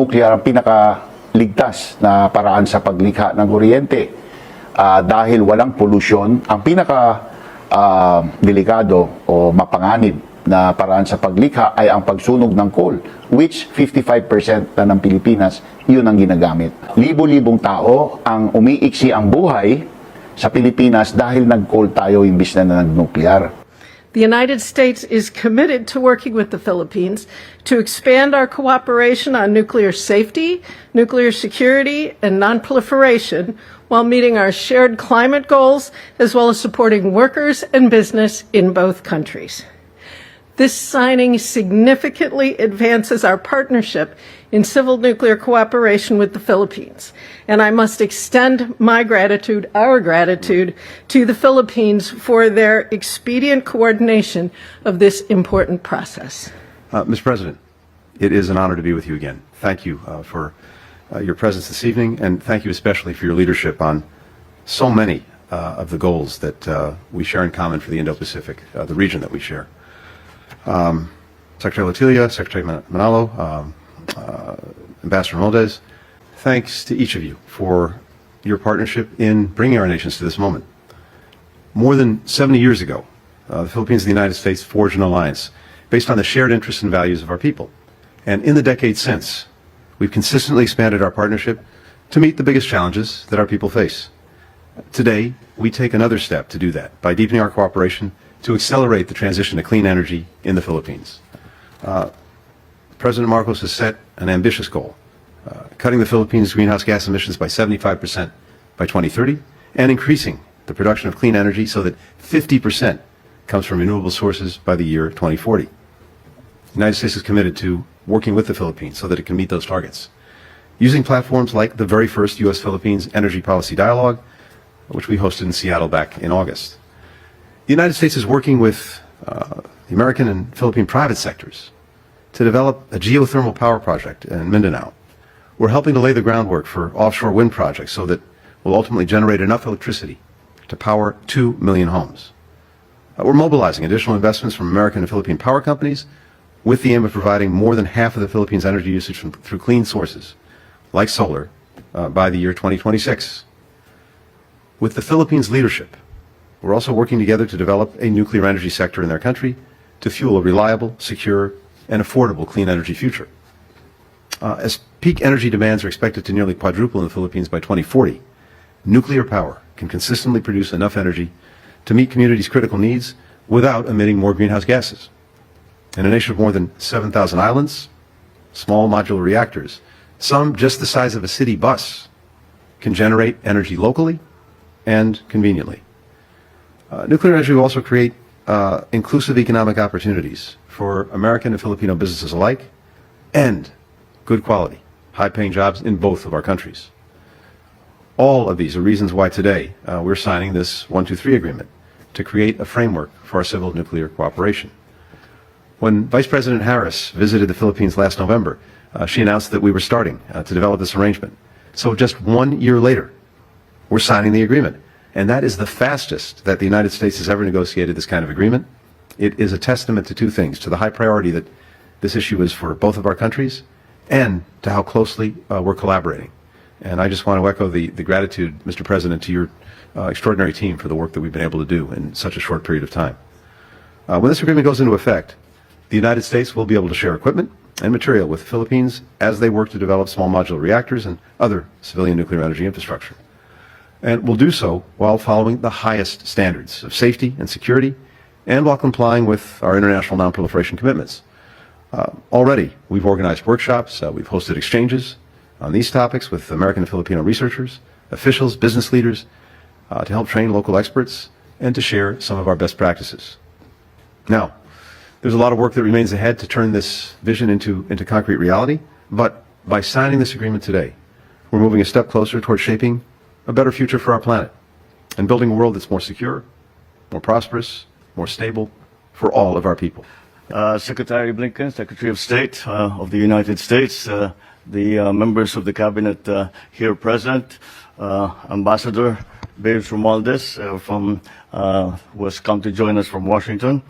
nuclear ang pinakaligtas na paraan sa paglikha ng kuryente. Dahil walang pollution, ang delikado o mapanganib na paraan sa paglikha ay ang pagsunog ng coal, which 55% na ng Pilipinas, yun ang ginagamit. Libo-libong tao ang umiiksi ang buhay sa Pilipinas dahil nag-coal tayo imbis na nag-nuclear. The United States is committed to working with the Philippines to expand our cooperation on nuclear safety, nuclear security, and non-proliferation while meeting our shared climate goals, as well as supporting workers and business in both countries. This signing significantly advances our partnership in civil nuclear cooperation with the Philippines, and I must extend my gratitude, our gratitude, to the Philippines for their expedient coordination of this important process. Mr. President, it is an honor to be with you again. Thank you for your presence this evening, and thank you especially for your leadership on so many of the goals that we share in common for the Indo-Pacific, the region that we share. Secretary Lotilla, Secretary Manalo, Ambassador Moldez, thanks to each of you for your partnership in bringing our nations to this moment. More than 70 years ago, the Philippines and the United States forged an alliance based on the shared interests and values of our people. And in the decades since, we've consistently expanded our partnership to meet the biggest challenges that our people face. Today, we take another step to do that by deepening our cooperation to accelerate the transition to clean energy in the Philippines. President Marcos has set an ambitious goal, cutting the Philippines' greenhouse gas emissions by 75% by 2030 and increasing the production of clean energy so that 50% comes from renewable sources by the year 2040. The United States is committed to working with the Philippines so that it can meet those targets, using platforms like the very first U.S.-Philippines Energy Policy Dialogue, which we hosted in Seattle back in August. The United States is working with the American and Philippine private sectors to develop a geothermal power project in Mindanao. We're helping to lay the groundwork for offshore wind projects so that we'll ultimately generate enough electricity to power 2 million homes. We're mobilizing additional investments from American and Philippine power companies with the aim of providing more than half of the Philippines' energy usage through clean sources, like solar, by the year 2026. With the Philippines' leadership, we're also working together to develop a nuclear energy sector in their country to fuel a reliable, secure, and affordable clean energy future. As peak energy demands are expected to nearly quadruple in the Philippines by 2040, nuclear power can consistently produce enough energy to meet communities' critical needs without emitting more greenhouse gases. In a nation of more than 7,000 islands, small modular reactors, some just the size of a city bus, can generate energy locally and conveniently. Nuclear energy will also create inclusive economic opportunities for American and Filipino businesses alike, and good quality, high-paying jobs in both of our countries. All of these are reasons why today we're signing this 123 agreement to create a framework for our civil nuclear cooperation. When Vice President Harris visited the Philippines last November, she announced that we were starting to develop this arrangement. So just 1 year later, we're signing the agreement. And that is the fastest that the United States has ever negotiated this kind of agreement. It is a testament to two things: to the high priority that this issue is for both of our countries, and to how closely we're collaborating. And I just want to echo the gratitude, Mr. President, to your extraordinary team for the work that we've been able to do in such a short period of time. When this agreement goes into effect, the United States will be able to share equipment and material with the Philippines as they work to develop small modular reactors and other civilian nuclear energy infrastructure. And will do so while following the highest standards of safety and security, and while complying with our international non-proliferation commitments. Already, we've organized workshops, we've hosted exchanges on these topics with American and Filipino researchers, officials, business leaders, to help train local experts and to share some of our best practices. Now, there's a lot of work that remains ahead to turn this vision into concrete reality, but by signing this agreement today, we're moving a step closer toward shaping a better future for our planet and building a world that's more secure, more prosperous, more stable for all of our people. Secretary Blinken, Secretary of State of the United States, the members of the cabinet here present, Ambassador Babes Romualdez who has come to join us from Washington.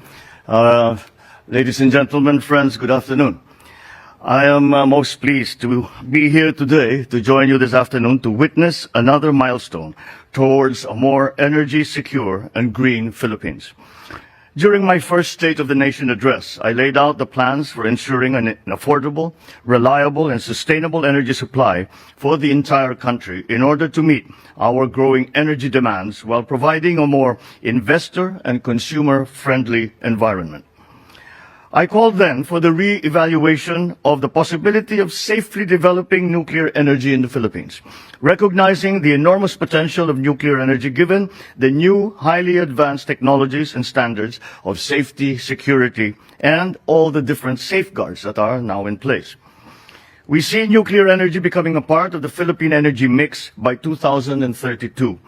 Ladies and gentlemen, friends, good afternoon. I am most pleased to be here today to join you this afternoon to witness another milestone towards a more energy secure and green Philippines. During my first State of the Nation address, I laid out the plans for ensuring an affordable, reliable, and sustainable energy supply for the entire country in order to meet our growing energy demands while providing a more investor and consumer-friendly environment. I called then for the re-evaluation of the possibility of safely developing nuclear energy in the Philippines, recognizing the enormous potential of nuclear energy given the new highly advanced technologies and standards of safety, security, and all the different safeguards that are now in place. We see nuclear energy becoming a part of the Philippine energy mix by 2032.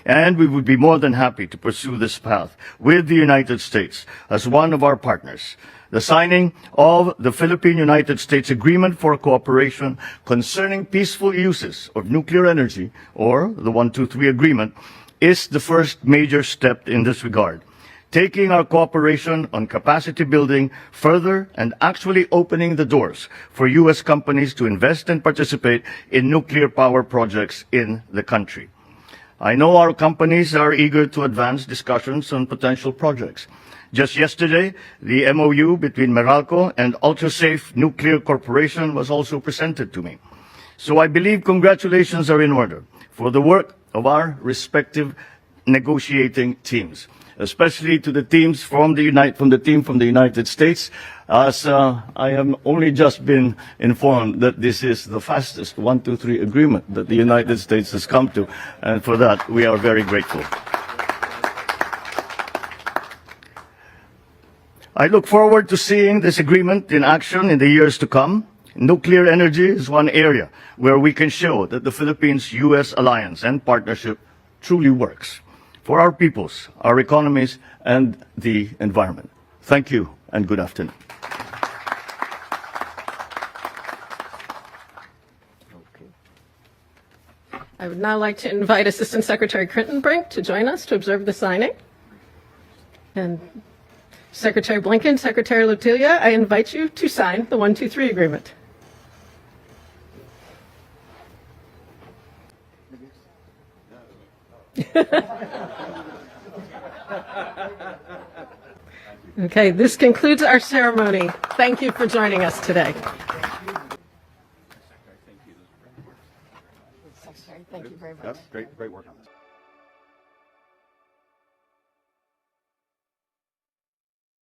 And we would be more than happy to pursue this path with the United States as one of our partners. The signing of the Philippine-United States Agreement for Cooperation Concerning Peaceful Uses of Nuclear Energy, or the 123 Agreement, is the first major step in this regard, taking our cooperation on capacity building further and actually opening the doors for U.S. companies to invest and participate in nuclear power projects in the country. I know our companies are eager to advance discussions on potential projects. Just yesterday, the MOU between Meralco and Ultrasafe Nuclear Corporation was also presented to me. So I believe congratulations are in order for the work of our respective negotiating teams, especially to the teams from the United States, as I have only just been informed that this is the fastest 123 agreement that the United States has come to, and for that we are very grateful. I look forward to seeing this agreement in action in the years to come. Nuclear energy is one area where we can show that the Philippines-US alliance and partnership truly works for our peoples, our economies, and the environment. Thank you, and good afternoon. I would now like to invite Assistant Secretary Crittenbrink to join us to observe the signing. And Secretary Blinken, Secretary Lotilla, I invite you to sign the 123 agreement. Okay, this concludes our ceremony. Thank you for joining us today. Secretary, thank you very much. Great work on this.